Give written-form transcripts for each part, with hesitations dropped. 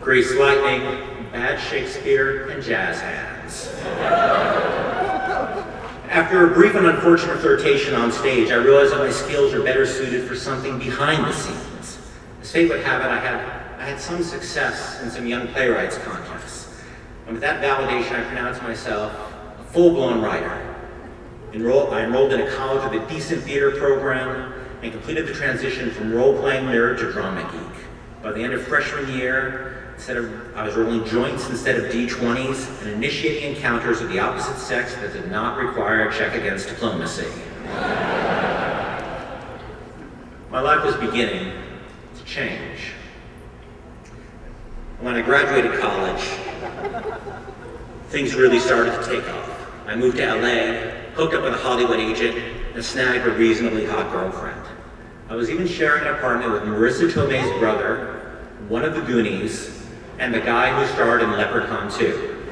Grease lightning, bad Shakespeare, and jazz hands. After a brief and unfortunate flirtation on stage, I realized that my skills are better suited for something behind the scenes. As fate would have it, I had some success in some young playwrights contests. And with that validation, I pronounced myself a full-blown writer. I enrolled in a college with a decent theater program and completed the transition from role-playing nerd to drama geek. By the end of freshman year, I was rolling joints instead of D20s and initiating encounters with the opposite sex that did not require a check against diplomacy. My life was beginning to change. When I graduated college, things really started to take off. I moved to LA, hooked up with a Hollywood agent, and snagged a reasonably hot girlfriend. I was even sharing an apartment with Marissa Tomei's brother, one of the Goonies, and the guy who starred in Leprechaun 2.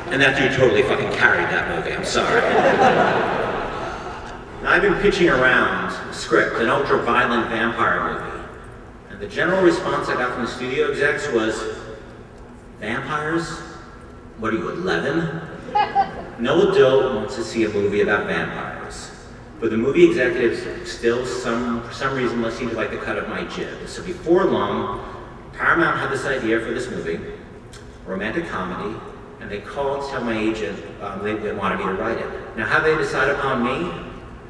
And that dude totally fucking carried that movie, I'm sorry. Now, I've been pitching around a script, an ultra-violent vampire movie, and the general response I got from the studio execs was, vampires? What are you, 11? No adult wants to see a movie about vampires. But the movie executives still, for some reason, seem to like the cut of my jib. So before long, Paramount had this idea for this movie, a romantic comedy, and they called to tell my agent they wanted me to write it. Now, how they decide upon me?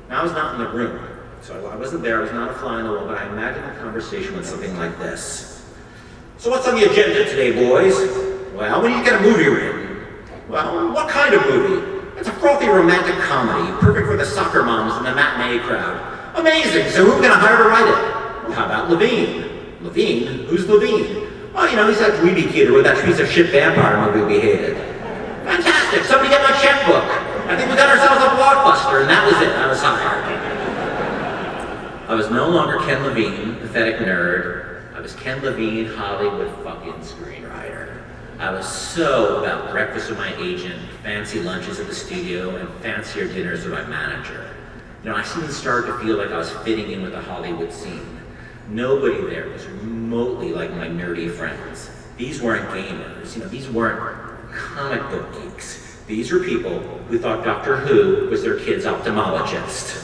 Now, I was not in the room, so I wasn't there, I was not a fly on the wall, but I imagined the conversation went something like this. So what's on the agenda today, boys? Well, we need to get a movie written. Well, what kind of movie? It's a frothy romantic comedy, perfect for the soccer moms and the matinee crowd. Amazing, so who are we gonna hire to write it? Well, how about LevIne? LevIne? Who's LevIne? Oh, you know, he's that dweeby kid with that piece of shit vampire movie we hated. Fantastic, somebody get my checkbook. I think we got ourselves a blockbuster, and that was it, I was hired. I was no longer Ken Levine, pathetic nerd. I was Ken Levine, Hollywood fucking screenwriter. I was so about breakfast with my agent, fancy lunches at the studio, and fancier dinners with my manager. You know, I even started to feel like I was fitting in with the Hollywood scene. Nobody there was remotely like my nerdy friends. These weren't gamers, you know, these weren't comic book geeks. These were people who thought Doctor Who was their kid's ophthalmologist.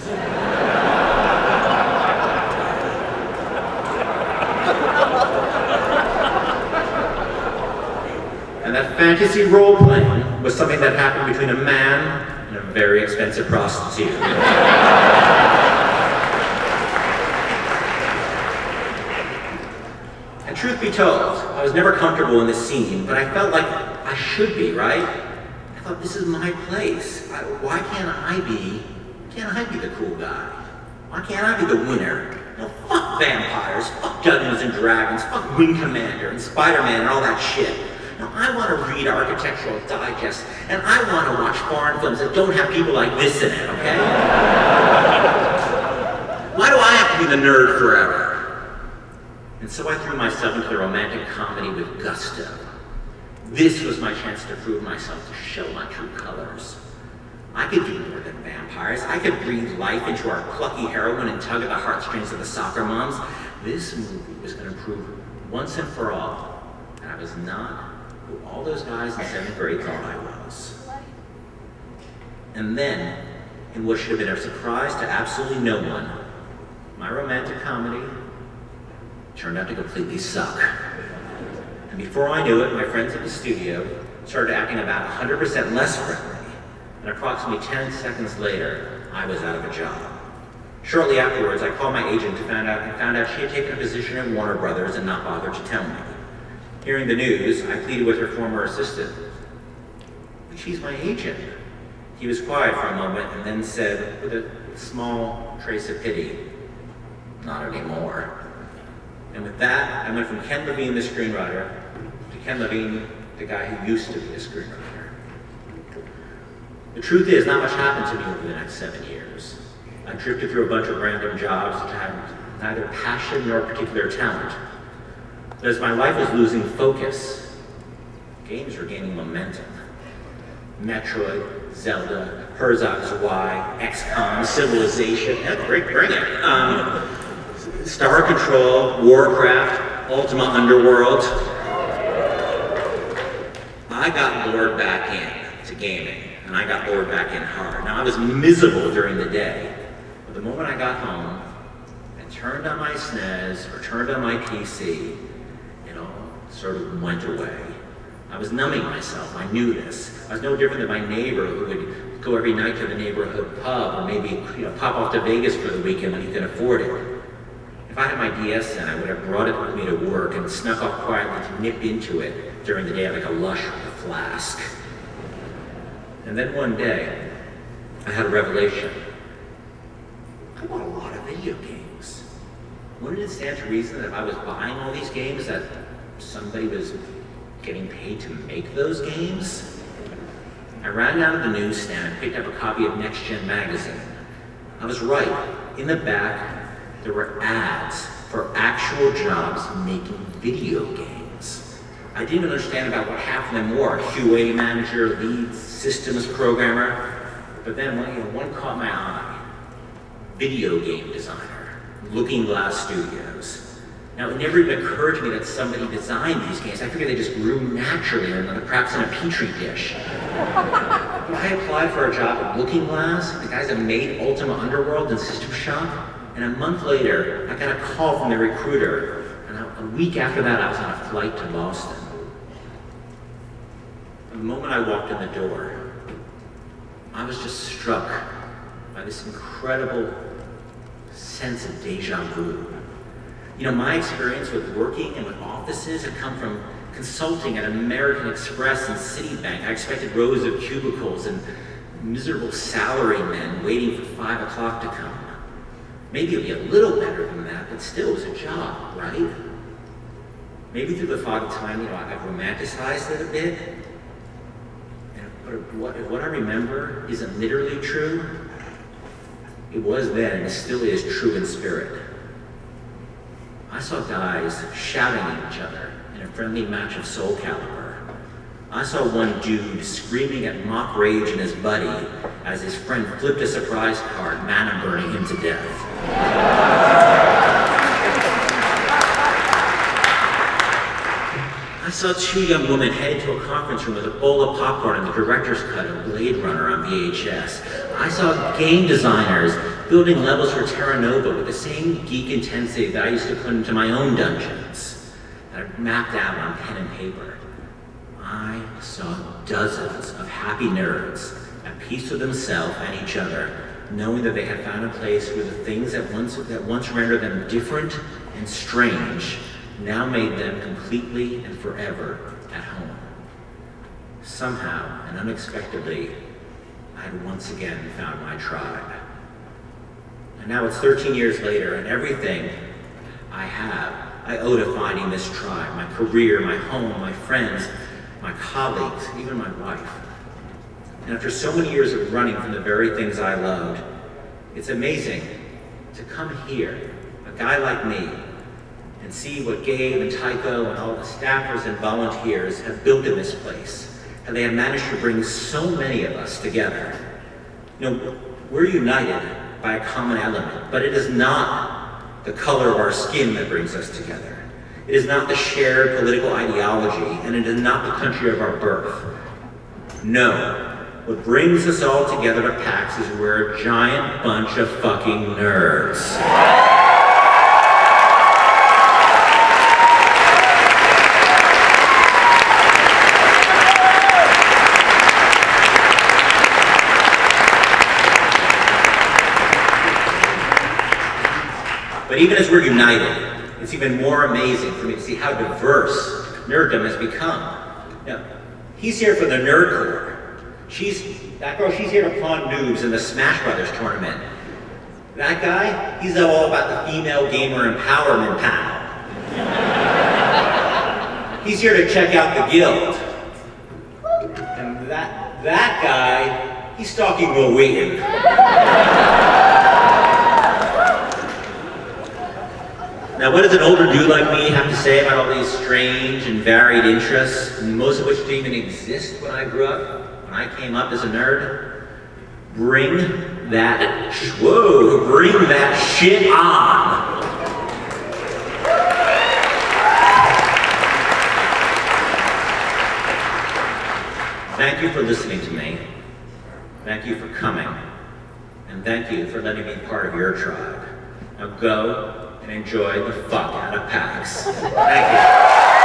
And that fantasy role-playing was something that happened between a man and a very expensive prostitute. And truth be told, I was never comfortable in this scene, but I felt like I should be, right? I thought, this is my place. Why can't I be the cool guy? Why can't I be the winner? No, fuck vampires, fuck Dungeons and Dragons, fuck Wing Commander and Spider-Man and all that shit. Now, I want to read Architectural Digest, and I want to watch foreign films that don't have people like this in it, okay? Why do I have to be the nerd forever? And so I threw myself into the romantic comedy with gusto. This was my chance to prove myself, to show my true colors. I could do more than vampires. I could breathe life into our plucky heroine and tug at the heartstrings of the soccer moms. This movie was going to prove once and for all that I was not who all those guys in 7th grade thought I was. And then, in what should have been a surprise to absolutely no one, my romantic comedy turned out to completely suck. And before I knew it, my friends at the studio started acting about 100% less friendly. And approximately 10 seconds later, I was out of a job. Shortly afterwards, I called my agent and found out she had taken a position at Warner Brothers and not bothered to tell me. Hearing the news, I pleaded with her former assistant. But she's my agent. He was quiet for a moment and then said, with a small trace of pity, not anymore. And with that, I went from Ken Levine, the screenwriter, to Ken Levine, the guy who used to be a screenwriter. The truth is, not much happened to me over the next 7 years. I drifted through a bunch of random jobs that had neither passion nor particular talent. But as my life was losing focus, games were gaining momentum. Metroid, Zelda, Herzog's Y, XCOM, Civilization, yeah, bring it. Star Control, Warcraft, Ultima Underworld. I got lured back in to gaming, and I got lured back in hard. Now, I was miserable during the day, but the moment I got home and turned on my SNES or turned on my PC, it all sort of went away. I was numbing myself, I knew this. I was no different than my neighbor who would go every night to the neighborhood pub, or maybe pop off to Vegas for the weekend when he could afford it. If I had my DS then, I would have brought it with me to work and snuck off quietly to nip into it during the day like a lush with a flask. And then one day, I had a revelation. I bought a lot of video games. Wouldn't it stand to reason that if I was buying all these games that somebody was getting paid to make those games? I ran down to the newsstand and picked up a copy of Next Gen magazine. I was right. In the back, there were ads for actual jobs making video games. I didn't even understand about what half of them were: QA manager, lead systems programmer. But then one caught my eye: video game designer, Looking Glass Studios. Now, it never even occurred to me that somebody designed these games. I figured they just grew naturally, and perhaps in a petri dish. I applied for a job at Looking Glass, the guys that made Ultima Underworld and System Shock. And a month later, I got a call from the recruiter, and a week after that, I was on a flight to Boston. The moment I walked in the door, I was just struck by this incredible sense of deja vu. My experience with working and with offices had come from consulting at American Express and Citibank. I expected rows of cubicles and miserable salarymen waiting for 5 o'clock to come. Maybe it'll be a little better than that, but still it was a job, right? Maybe through the fog of time, I've romanticized it a bit. But if what I remember isn't literally true, it was then, and it still is true in spirit. I saw guys shouting at each other in a friendly match of Soul Calibur. I saw one dude screaming at mock rage in his buddy as his friend flipped a surprise card, mana burning him to death. I saw 2 young women head into a conference room with a bowl of popcorn and the director's cut of Blade Runner on VHS. I saw game designers building levels for Terra Nova with the same geek intensity that I used to put into my own dungeons that I mapped out on pen and paper. I saw dozens of happy nerds at peace with themselves and each other, knowing that they had found a place where the things that once rendered them different and strange now made them completely and forever at home. Somehow and unexpectedly, I had once again found my tribe. And now it's 13 years later, and everything I owe to finding this tribe: my career, my home, my friends, my colleagues, even my wife. And after so many years of running from the very things I loved, it's amazing to come here, a guy like me, and see what Gabe and Tycho and all the staffers and volunteers have built in this place, and they have managed to bring so many of us together. We're united by a common element, but it is not the color of our skin that brings us together. It is not the shared political ideology, and it is not the country of our birth. No, what brings us all together to PAX is we're a giant bunch of fucking nerds. But even as we're united, it's even more amazing for me to see how diverse nerddom has become. Now, he's here for the nerd core. She's here to pawn noobs in the Smash Brothers tournament. That guy, he's all about the female gamer empowerment panel. He's here to check out the guild. And that guy, he's stalking Will Wheaton. Now, what does an older dude like me have to say about all these strange and varied interests, most of which didn't even exist when I grew up, when I came up as a nerd? Bring that shit on! Thank you for listening to me. Thank you for coming. And thank you for letting me be part of your tribe. Now go and enjoy the fuck out of PAX. Thank you.